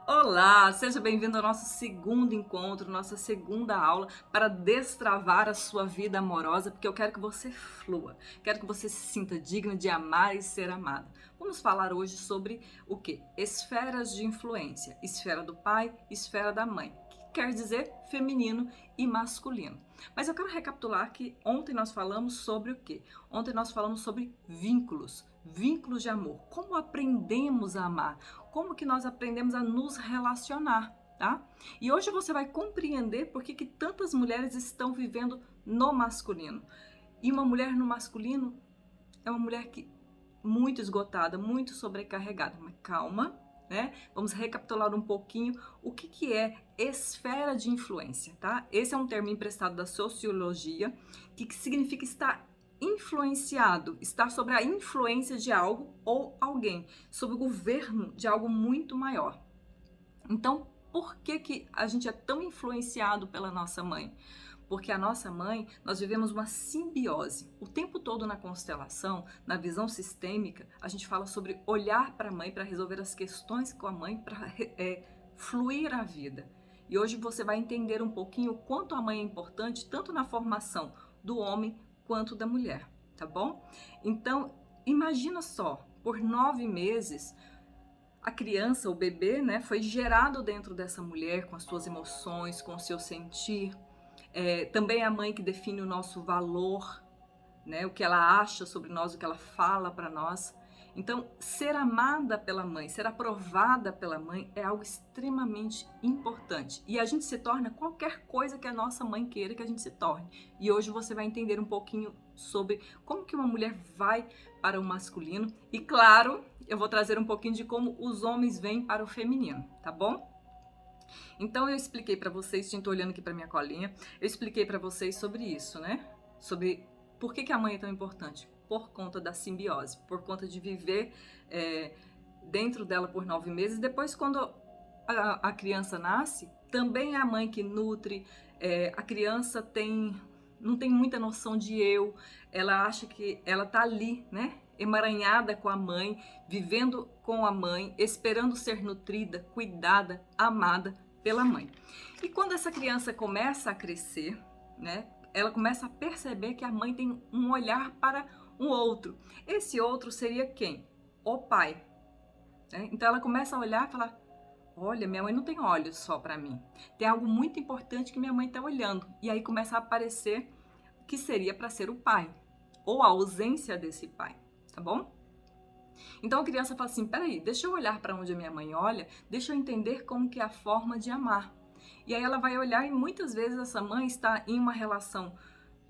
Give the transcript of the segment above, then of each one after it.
Olá, seja bem-vindo ao nosso segundo encontro, nossa segunda aula para destravar a sua vida amorosa, porque eu quero que você flua, quero que você se sinta digna de amar e ser amada. Vamos falar hoje sobre o quê? Esferas de influência, esfera do pai, esfera da mãe, que quer dizer feminino e masculino. Mas eu quero recapitular que ontem nós falamos sobre o quê? Ontem nós falamos sobre vínculos de amor, como aprendemos a amar, como que nós aprendemos a nos relacionar, tá? E hoje você vai compreender por que tantas mulheres estão vivendo no masculino. E uma mulher no masculino é uma mulher que muito esgotada, muito sobrecarregada. Mas calma, né? Vamos recapitular um pouquinho o que é esfera de influência, tá? Esse é um termo emprestado da sociologia, que significa estar influenciado, estar sobre a influência de algo ou alguém, sob o governo de algo muito maior. Então, por que a gente é tão influenciado pela nossa mãe? Porque a nossa mãe, nós vivemos uma simbiose. O tempo todo na constelação, na visão sistêmica, a gente fala sobre olhar para a mãe para resolver as questões com a mãe, para fluir a vida. E hoje você vai entender um pouquinho o quanto a mãe é importante, tanto na formação do homem quanto da mulher, tá bom? Então, imagina só, por 9 meses, a criança, o bebê, né, foi gerado dentro dessa mulher com as suas emoções, com o seu sentir. Também é a mãe que define o nosso valor, né, o que ela acha sobre nós, o que ela fala para nós. Então, ser amada pela mãe, ser aprovada pela mãe é algo extremamente importante. E a gente se torna qualquer coisa que a nossa mãe queira que a gente se torne. E hoje você vai entender um pouquinho sobre como que uma mulher vai para o masculino. E claro, eu vou trazer um pouquinho de como os homens vêm para o feminino, tá bom? Então eu expliquei para vocês, gente, tô olhando aqui para minha colinha, eu expliquei para vocês sobre isso, né? Sobre por que a mãe é tão importante. Por conta da simbiose, por conta de viver dentro dela por 9 meses. Depois, quando a criança nasce, também é a mãe que nutre. A criança não tem muita noção de eu, ela acha que ela tá ali, né? Emaranhada com a mãe, vivendo com a mãe, esperando ser nutrida, cuidada, amada pela mãe. E quando essa criança começa a crescer, né? Ela começa a perceber que a mãe tem um olhar para um outro. Esse outro seria quem? O pai. Né? Então ela começa a olhar e falar: olha, minha mãe não tem olhos só para mim. Tem algo muito importante que minha mãe está olhando. E aí começa a aparecer que seria para ser o pai, ou a ausência desse pai, tá bom? Então a criança fala assim: peraí, deixa eu olhar para onde a minha mãe olha, deixa eu entender como que é a forma de amar. E aí ela vai olhar e muitas vezes essa mãe está em uma relação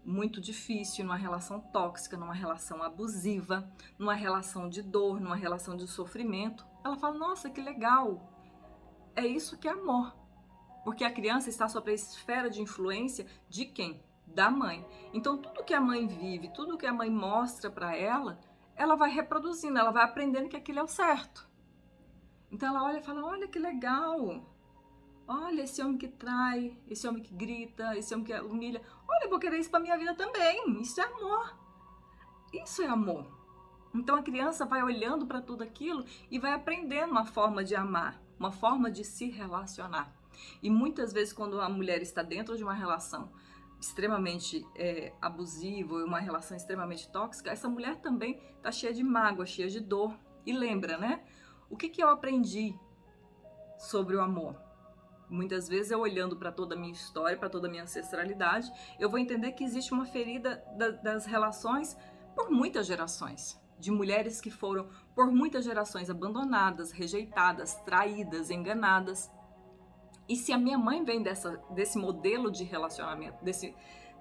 muito difícil, numa relação tóxica, numa relação abusiva, numa relação de dor, numa relação de sofrimento. Ela fala: nossa, que legal, é isso que é amor. Porque a criança está sob a esfera de influência de quem? Da mãe. Então tudo que a mãe vive, tudo que a mãe mostra para ela vai reproduzindo, ela vai aprendendo que aquilo é o certo. Então ela olha e fala: olha que legal, olha esse homem que trai, esse homem que grita, esse homem que humilha. Olha, eu vou querer isso pra minha vida também. Isso é amor. Isso é amor. Então a criança vai olhando para tudo aquilo e vai aprendendo uma forma de amar, uma forma de se relacionar. E muitas vezes quando a mulher está dentro de uma relação extremamente abusiva, uma relação extremamente tóxica, essa mulher também está cheia de mágoa, cheia de dor. E lembra, né? O que eu aprendi sobre o amor? Muitas vezes eu olhando para toda a minha história, para toda a minha ancestralidade, eu vou entender que existe uma ferida das relações por muitas gerações. De mulheres que foram por muitas gerações abandonadas, rejeitadas, traídas, enganadas. E se a minha mãe vem desse modelo de relacionamento,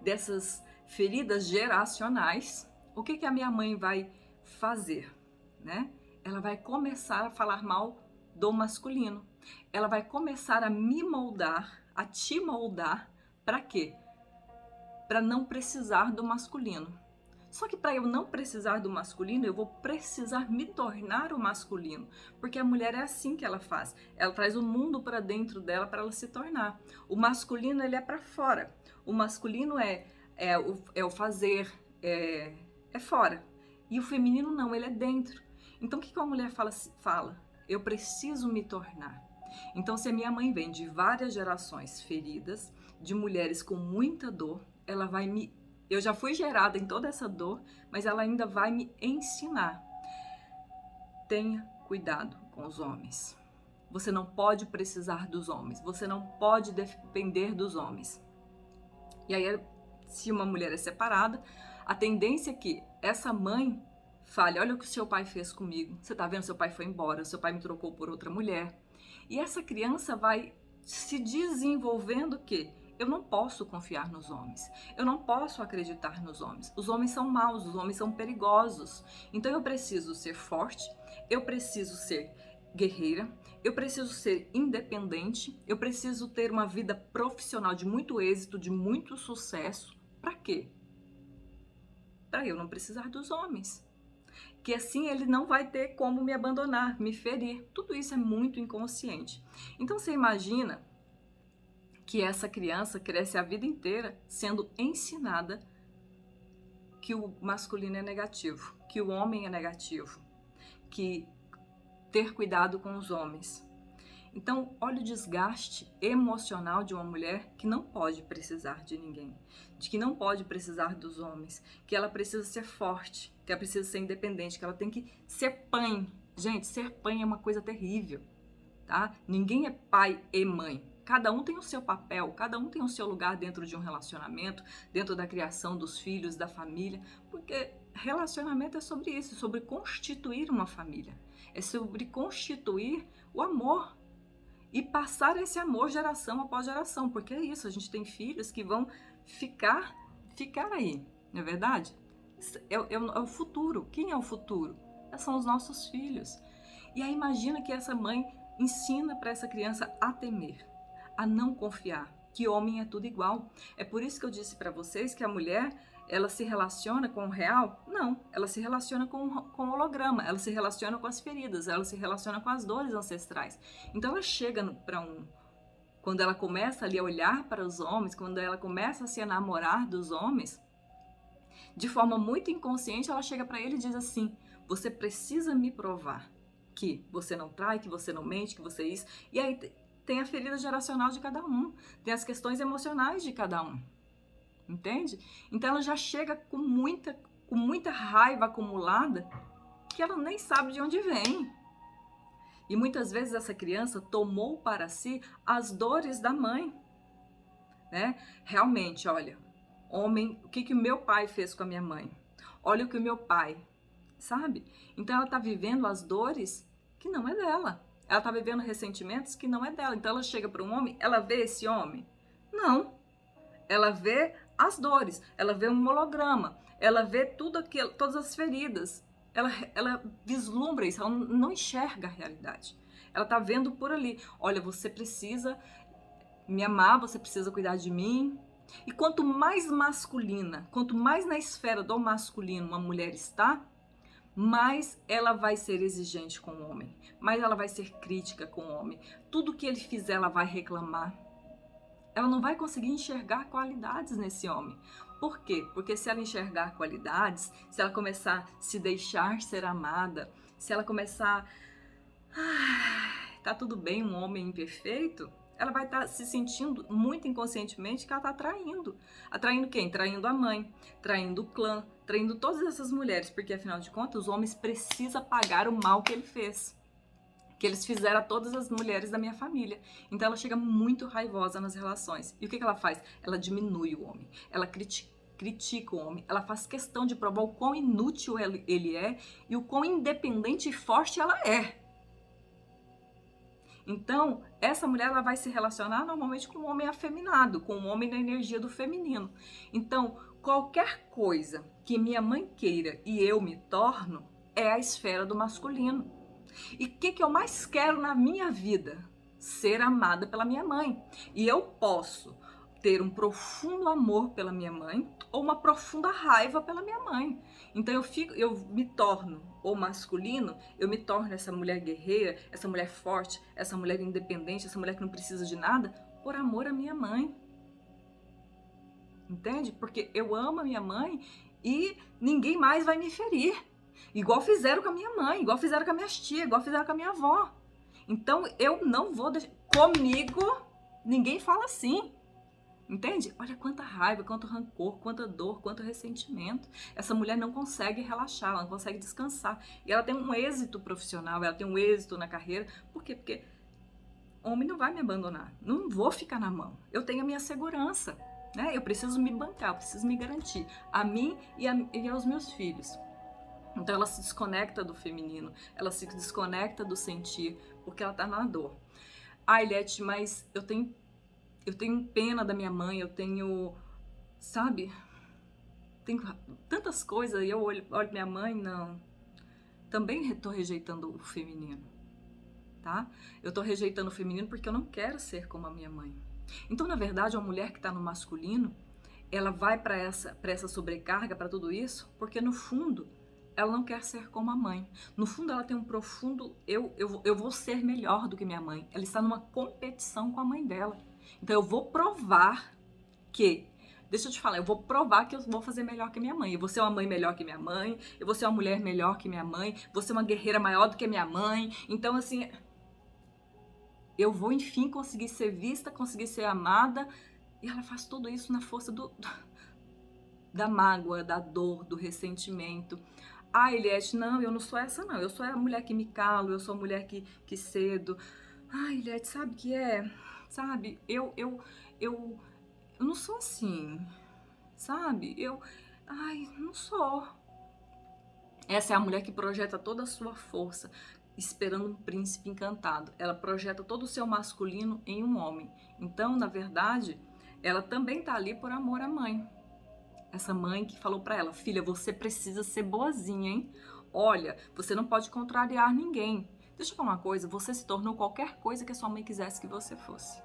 dessas feridas geracionais, o que a minha mãe vai fazer? Né? Ela vai começar a falar mal do masculino. Ela vai começar a me moldar, a te moldar, para quê? Para não precisar do masculino. Só que para eu não precisar do masculino, eu vou precisar me tornar o masculino. Porque a mulher é assim que ela faz. Ela traz o mundo para dentro dela para ela se tornar. O masculino, ele é para fora. O masculino é o fazer, é fora. E o feminino não, ele é dentro. Então o que a mulher fala? Eu preciso me tornar. Então, se a minha mãe vem de várias gerações feridas, de mulheres com muita dor, ela vai me... Eu já fui gerada em toda essa dor, mas ela ainda vai me ensinar. Tenha cuidado com os homens. Você não pode precisar dos homens. Você não pode depender dos homens. E aí, se uma mulher é separada, a tendência é que essa mãe fale, olha o que o seu pai fez comigo. Você tá vendo? Seu pai foi embora, seu pai me trocou por outra mulher. E essa criança vai se desenvolvendo que eu não posso confiar nos homens. Eu não posso acreditar nos homens. Os homens são maus, os homens são perigosos. Então eu preciso ser forte, eu preciso ser guerreira, eu preciso ser independente, eu preciso ter uma vida profissional de muito êxito, de muito sucesso. Para quê? Para eu não precisar dos homens. Que assim ele não vai ter como me abandonar, me ferir. Tudo isso é muito inconsciente. Então você imagina que essa criança cresce a vida inteira sendo ensinada que o masculino é negativo, que o homem é negativo, que ter cuidado com os homens. Então, olha o desgaste emocional de uma mulher que não pode precisar de ninguém, de que não pode precisar dos homens, que ela precisa ser forte, que ela precisa ser independente, que ela tem que ser pai. Gente, ser pai é uma coisa terrível, tá? Ninguém é pai e mãe. Cada um tem o seu papel, cada um tem o seu lugar dentro de um relacionamento, dentro da criação dos filhos, da família, porque relacionamento é sobre isso, sobre constituir uma família, é sobre constituir o amor e passar esse amor geração após geração, porque é isso, a gente tem filhos que vão ficar aí, não é verdade? É o futuro. Quem é o futuro? São os nossos filhos. E aí imagina que essa mãe ensina para essa criança a temer, a não confiar, que homem é tudo igual. É por isso que eu disse para vocês que a mulher, ela se relaciona com o real? Não, ela se relaciona com o holograma, ela se relaciona com as feridas, ela se relaciona com as dores ancestrais. Então ela chega quando ela começa ali a olhar para os homens, quando ela começa a se enamorar dos homens, de forma muito inconsciente, ela chega para ele e diz assim, você precisa me provar que você não trai, que você não mente, que você é isso. E aí tem a ferida geracional de cada um, tem as questões emocionais de cada um, entende? Então ela já chega com muita raiva acumulada que ela nem sabe de onde vem. E muitas vezes essa criança tomou para si as dores da mãe, né? Realmente, olha, homem, o que o meu pai fez com a minha mãe? Olha o que o meu pai, sabe? Então ela está vivendo as dores que não é dela. Ela está vivendo ressentimentos que não é dela. Então ela chega para um homem, ela vê esse homem? Não. Ela vê as dores, ela vê um holograma, ela vê tudo aquilo, todas as feridas. Ela vislumbra isso, ela não enxerga a realidade. Ela está vendo por ali. Olha, você precisa me amar, você precisa cuidar de mim. E quanto mais masculina, quanto mais na esfera do masculino uma mulher está, mais ela vai ser exigente com o homem, mais ela vai ser crítica com o homem. Tudo que ele fizer, ela vai reclamar. Ela não vai conseguir enxergar qualidades nesse homem. Por quê? Porque se ela enxergar qualidades, se ela começar a se deixar ser amada, se ela começar... tá tudo bem, um homem imperfeito, ela vai estar se sentindo muito inconscientemente que ela está traindo. Atraindo quem? Traindo a mãe, traindo o clã, traindo todas essas mulheres, porque afinal de contas os homens precisam pagar o mal que ele fez, que eles fizeram a todas as mulheres da minha família. Então ela chega muito raivosa nas relações. E o que ela faz? Ela diminui o homem, ela critica o homem, ela faz questão de provar o quão inútil ele é e o quão independente e forte ela é. Então, essa mulher ela vai se relacionar normalmente com um homem afeminado, com um homem da energia do feminino. Então, qualquer coisa que minha mãe queira e eu me torno é a esfera do masculino. E o que eu mais quero na minha vida? Ser amada pela minha mãe. E eu posso ter um profundo amor pela minha mãe ou uma profunda raiva pela minha mãe. Então eu me torno o masculino, eu me torno essa mulher guerreira, essa mulher forte, essa mulher independente, essa mulher que não precisa de nada, por amor à minha mãe. Entende? Porque eu amo a minha mãe e ninguém mais vai me ferir. Igual fizeram com a minha mãe, igual fizeram com a minha tia, igual fizeram com a minha avó. Então eu não vou deixar. Comigo, ninguém fala assim. Entende? Olha quanta raiva, quanto rancor, quanta dor, quanto ressentimento. Essa mulher não consegue relaxar, ela não consegue descansar. E ela tem um êxito profissional, ela tem um êxito na carreira. Por quê? Porque homem não vai me abandonar. Não vou ficar na mão. Eu tenho a minha segurança, né? Eu preciso me bancar, eu preciso me garantir. A mim e aos meus filhos. Então ela se desconecta do feminino, ela se desconecta do sentir, porque ela tá na dor. Ah, Eliette, mas eu tenho pena da minha mãe, eu tenho, sabe, tenho tantas coisas e eu olho minha mãe, não. Também estou rejeitando o feminino, tá? Eu estou rejeitando o feminino porque eu não quero ser como a minha mãe. Então, na verdade, uma mulher que está no masculino, ela vai para essa sobrecarga, para tudo isso, porque no fundo ela não quer ser como a mãe. No fundo ela tem um profundo eu vou ser melhor do que minha mãe. Ela está numa competição com a mãe dela. Então eu vou provar que, deixa eu te falar, eu vou provar que eu vou fazer melhor que minha mãe. Eu vou ser uma mãe melhor que minha mãe, eu vou ser uma mulher melhor que minha mãe, vou ser uma guerreira maior do que minha mãe. Então assim, eu vou enfim conseguir ser vista, conseguir ser amada. E ela faz tudo isso na força da mágoa, da dor, do ressentimento. Ah, Eliette, não, eu não sou essa não. Eu sou a mulher que me calo, eu sou a mulher que cedo. Ah, Eliette, sabe o que é? Sabe, eu não sou assim, sabe? Ai, não sou. Essa é a mulher que projeta toda a sua força, esperando um príncipe encantado. Ela projeta todo o seu masculino em um homem. Então, na verdade, ela também tá ali por amor à mãe. Essa mãe que falou pra ela, filha, você precisa ser boazinha, hein? Olha, você não pode contrariar ninguém. Deixa eu falar uma coisa, você se tornou qualquer coisa que a sua mãe quisesse que você fosse.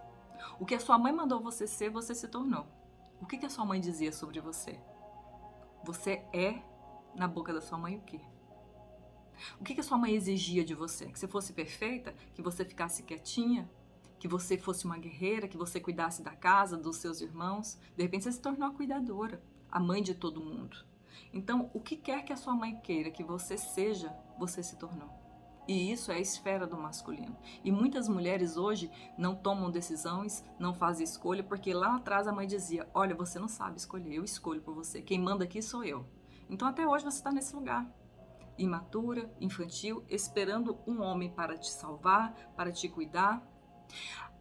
O que a sua mãe mandou você ser, você se tornou. O que a sua mãe dizia sobre você? Você é, na boca da sua mãe, o quê? O que a sua mãe exigia de você? Que você fosse perfeita? Que você ficasse quietinha? Que você fosse uma guerreira? Que você cuidasse da casa, dos seus irmãos? De repente você se tornou a cuidadora, a mãe de todo mundo. Então, o que quer que a sua mãe queira que você seja, você se tornou. E isso é a esfera do masculino. E muitas mulheres hoje não tomam decisões, não fazem escolha, porque lá atrás a mãe dizia, olha, você não sabe escolher, eu escolho por você. Quem manda aqui sou eu. Então até hoje você está nesse lugar. Imatura, infantil, esperando um homem para te salvar, para te cuidar.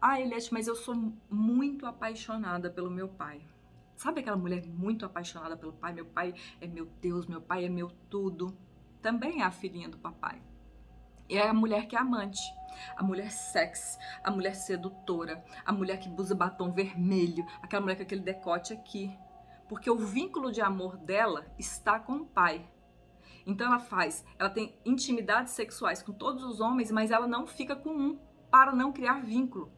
Ah, Eliette, mas eu sou muito apaixonada pelo meu pai. Sabe aquela mulher muito apaixonada pelo pai? Meu pai é meu Deus, meu pai é meu tudo. Também é a filhinha do papai. É a mulher que é amante, a mulher sexy, a mulher sedutora, a mulher que usa batom vermelho, aquela mulher com aquele decote aqui. Porque o vínculo de amor dela está com o pai. Então ela tem intimidades sexuais com todos os homens, mas ela não fica com um, para não criar vínculo.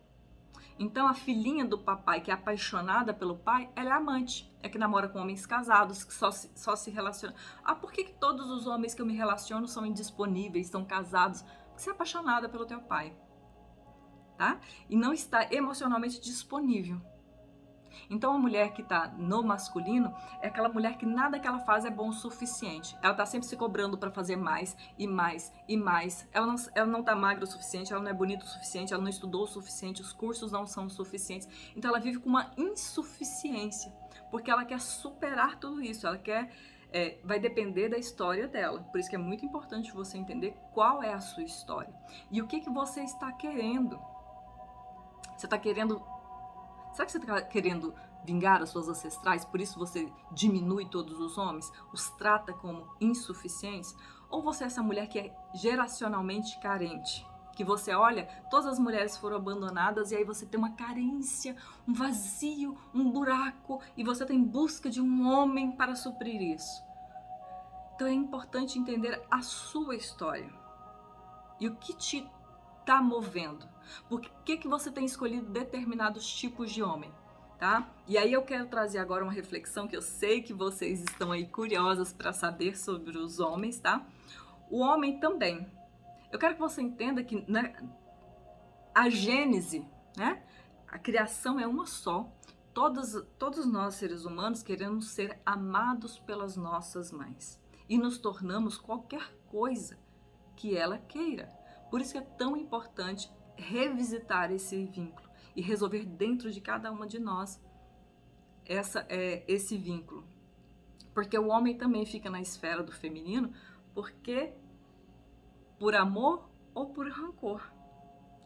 Então a filhinha do papai, que é apaixonada pelo pai, ela é amante. É que namora com homens casados, que só se relacionam. Ah, por que todos os homens que eu me relaciono são indisponíveis, são casados? Porque você é apaixonada pelo teu pai, tá? E não está emocionalmente disponível. Então a mulher que tá no masculino é aquela mulher que nada que ela faz é bom o suficiente. Ela tá sempre se cobrando para fazer mais e mais e mais. Ela não tá magra o suficiente, ela não é bonita o suficiente, ela não estudou o suficiente, os cursos não são suficientes. Então ela vive com uma insuficiência, porque ela quer superar tudo isso, ela quer... vai depender da história dela. Por isso que é muito importante você entender qual é a sua história. E o que você está querendo. Você está querendo... Será que você está querendo vingar as suas ancestrais? Por isso você diminui todos os homens? Os trata como insuficientes? Ou você é essa mulher que é geracionalmente carente? Que você olha, todas as mulheres foram abandonadas e aí você tem uma carência, um vazio, um buraco e você está em busca de um homem para suprir isso. Então é importante entender a sua história e o que te está movendo. Por que você tem escolhido determinados tipos de homem, tá? E aí eu quero trazer agora uma reflexão que eu sei que vocês estão aí curiosas para saber sobre os homens, tá? O homem também. Eu quero que você entenda que, né, a gênese, né? A criação é uma só. Todos nós, seres humanos, queremos ser amados pelas nossas mães. E nos tornamos qualquer coisa que ela queira. Por isso que é tão importante revisitar esse vínculo e resolver dentro de cada uma de nós esse vínculo. Porque o homem também fica na esfera do feminino, porque por amor ou por rancor,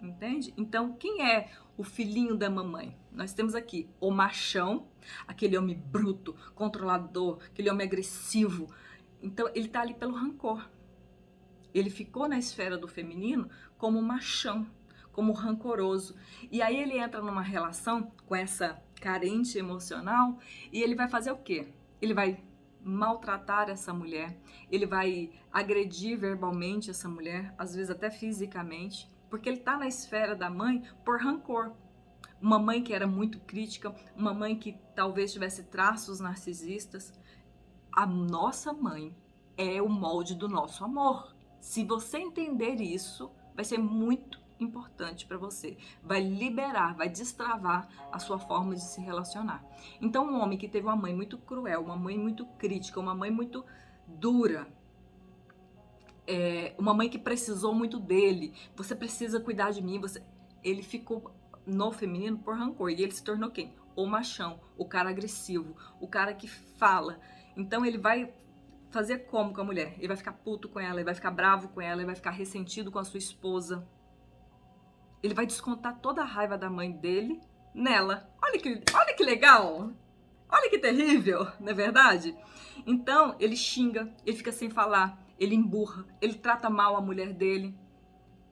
entende? Então, quem é o filhinho da mamãe? Nós temos aqui o machão, aquele homem bruto, controlador, aquele homem agressivo. Então, ele tá ali pelo rancor. Ele ficou na esfera do feminino como machão, como rancoroso. E aí ele entra numa relação com essa carente emocional e ele vai fazer o quê? Ele vai maltratar essa mulher, ele vai agredir verbalmente essa mulher, às vezes até fisicamente, porque ele está na esfera da mãe por rancor. Uma mãe que era muito crítica, uma mãe que talvez tivesse traços narcisistas. A nossa mãe é o molde do nosso amor. Se você entender isso, vai ser muito importante para você. Vai liberar, vai destravar a sua forma de se relacionar. Então, um homem que teve uma mãe muito cruel, uma mãe muito crítica, uma mãe muito dura, uma mãe que precisou muito dele, você precisa cuidar de mim, ele ficou no feminino por rancor. E ele se tornou quem? O machão, o cara agressivo, o cara que fala. Então, ele vai fazer como com a mulher? Ele vai ficar puto com ela, ele vai ficar bravo com ela, ele vai ficar ressentido com a sua esposa. Ele vai descontar toda a raiva da mãe dele nela. Olha que legal! Olha que terrível, não é verdade? Então, ele xinga, ele fica sem falar, ele emburra, ele trata mal a mulher dele.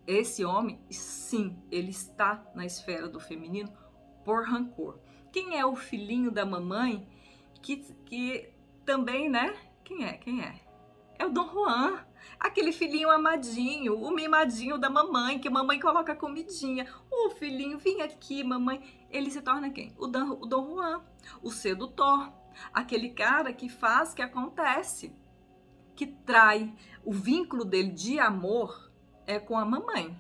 Esse homem, sim, ele está na esfera do feminino por rancor. Quem é o filhinho da mamãe que também, né? Quem é? É o Dom Juan, aquele filhinho amadinho, o mimadinho da mamãe, que a mamãe coloca comidinha. O filhinho, vem aqui, mamãe. Ele se torna quem? O Dom Juan, o sedutor, aquele cara que faz, que acontece, que trai. O vínculo dele de amor é com a mamãe.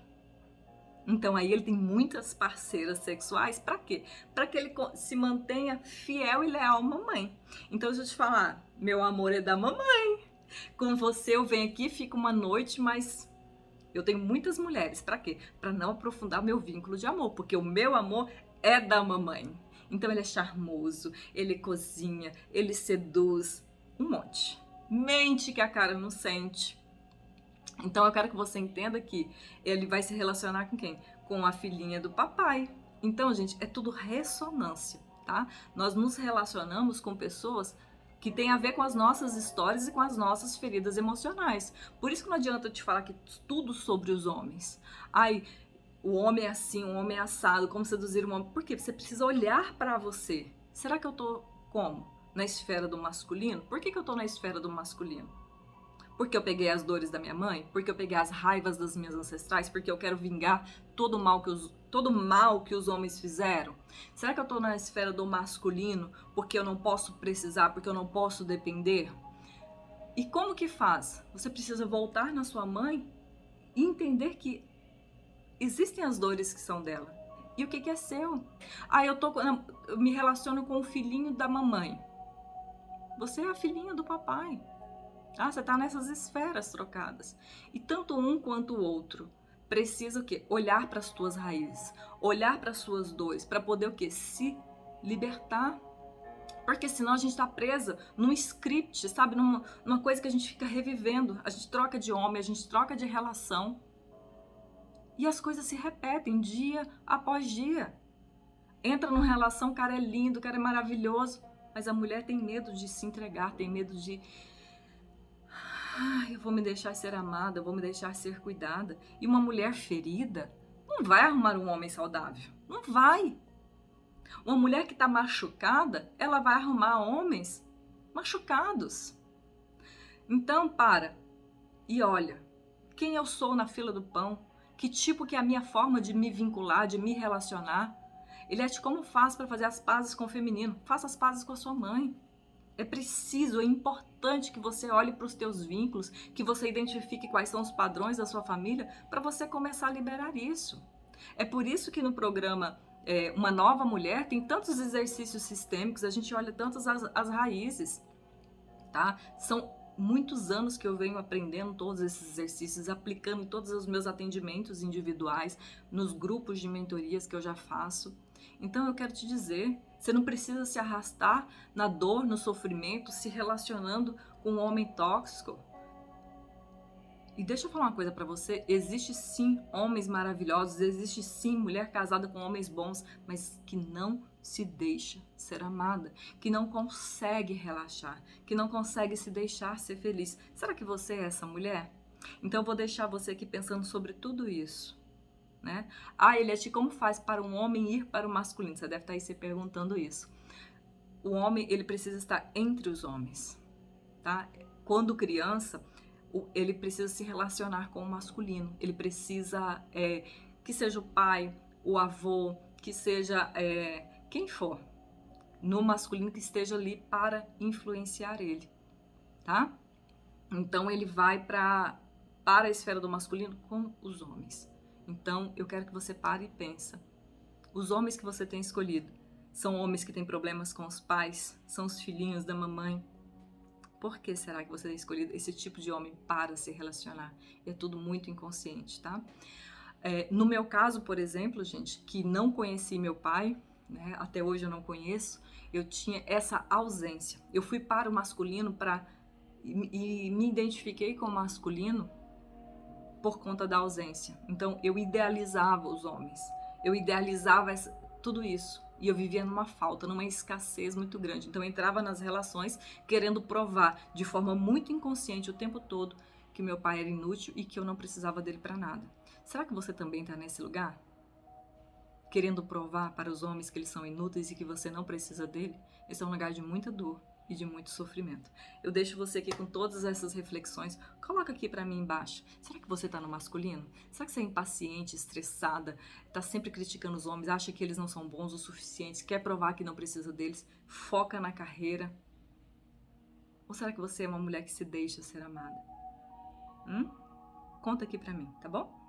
Então aí ele tem muitas parceiras sexuais, para quê? Para que ele se mantenha fiel e leal à mamãe. Então deixa eu te falar, meu amor é da mamãe. Com você eu venho aqui, fico uma noite, mas eu tenho muitas mulheres, para quê? Para não aprofundar meu vínculo de amor, porque o meu amor é da mamãe. Então ele é charmoso, ele cozinha, ele seduz, um monte. Mente que a cara não sente. Então eu quero que você entenda que ele vai se relacionar com quem? Com a filhinha do papai. Então, gente, é tudo ressonância, tá? Nós nos relacionamos com pessoas que têm a ver com as nossas histórias e com as nossas feridas emocionais. Por isso que não adianta eu te falar que tudo sobre os homens. Ai, o homem é assim, o homem é assado, como seduzir um homem. Por quê? Você precisa olhar para você. Será que eu tô como? Na esfera do masculino? Por que eu tô na esfera do masculino? Porque eu peguei as dores da minha mãe? Porque eu peguei as raivas das minhas ancestrais? Porque eu quero vingar todo o mal que os homens fizeram? Será que eu tô na esfera do masculino porque eu não posso precisar, porque eu não posso depender? E como que faz? Você precisa voltar na sua mãe e entender que existem as dores que são dela. E o que é seu? Ah, eu me relaciono com o filhinho da mamãe. Você é a filhinha do papai. Ah, você está nessas esferas trocadas. E tanto um quanto o outro precisa o quê? Olhar para as tuas raízes, olhar para as suas dores, para poder o quê? Se libertar. Porque senão a gente está presa num script, sabe? Numa coisa que a gente fica revivendo. A gente troca de homem, a gente troca de relação. E as coisas se repetem dia após dia. Entra numa relação, o cara é lindo, o cara é maravilhoso. Mas a mulher tem medo de se entregar, tem medo de... eu vou me deixar ser amada, eu vou me deixar ser cuidada. E uma mulher ferida não vai arrumar um homem saudável. Não vai. Uma mulher que está machucada, ela vai arrumar homens machucados. Então, para e olha. Quem eu sou na fila do pão? Que tipo que é a minha forma de me vincular, de me relacionar? Eliette, como faz para fazer as pazes com o feminino? Faça as pazes com a sua mãe. É preciso, é importante que você olhe para os teus vínculos, que você identifique quais são os padrões da sua família, para você começar a liberar isso. É por isso que no programa Uma Nova Mulher tem tantos exercícios sistêmicos, a gente olha tantas as raízes, tá? São muitos anos que eu venho aprendendo todos esses exercícios, aplicando em todos os meus atendimentos individuais, nos grupos de mentorias que eu já faço. Então eu quero te dizer, você não precisa se arrastar na dor, no sofrimento, se relacionando com um homem tóxico. E deixa eu falar uma coisa pra você, existe sim homens maravilhosos, existe sim mulher casada com homens bons, mas que não se deixa ser amada, que não consegue relaxar, que não consegue se deixar ser feliz. Será que você é essa mulher? Então eu vou deixar você aqui pensando sobre tudo isso, né? Eliette, como faz para um homem ir para o masculino? Você deve estar aí se perguntando isso. O homem, ele precisa estar entre os homens, tá? Quando criança, ele precisa se relacionar com o masculino, ele precisa que seja o pai, o avô, que seja quem for, no masculino que esteja ali para influenciar ele, tá? Então ele vai para a esfera do masculino com os homens. Então eu quero que você pare e pense. Os homens que você tem escolhido são homens que têm problemas com os pais, são os filhinhos da mamãe. Por que será que você tem escolhido esse tipo de homem para se relacionar? É tudo muito inconsciente, tá? No meu caso, por exemplo, gente, que não conheci meu pai, né, até hoje eu não conheço, eu tinha essa ausência. Eu fui para o masculino e me identifiquei com o masculino por conta da ausência. Então eu idealizava os homens, eu idealizava tudo isso. E eu vivia numa falta, numa escassez muito grande. Então eu entrava nas relações querendo provar de forma muito inconsciente o tempo todo que meu pai era inútil e que eu não precisava dele para nada. Será que você também está nesse lugar? Querendo provar para os homens que eles são inúteis e que você não precisa dele? Esse é um lugar de muita dor e de muito sofrimento. Eu deixo você aqui com todas essas reflexões. Coloca aqui para mim embaixo. Será que você tá no masculino? Será que você é impaciente, estressada, tá sempre criticando os homens, acha que eles não são bons o suficiente, quer provar que não precisa deles, foca na carreira? Ou será que você é uma mulher que se deixa ser amada? Conta aqui para mim, tá bom?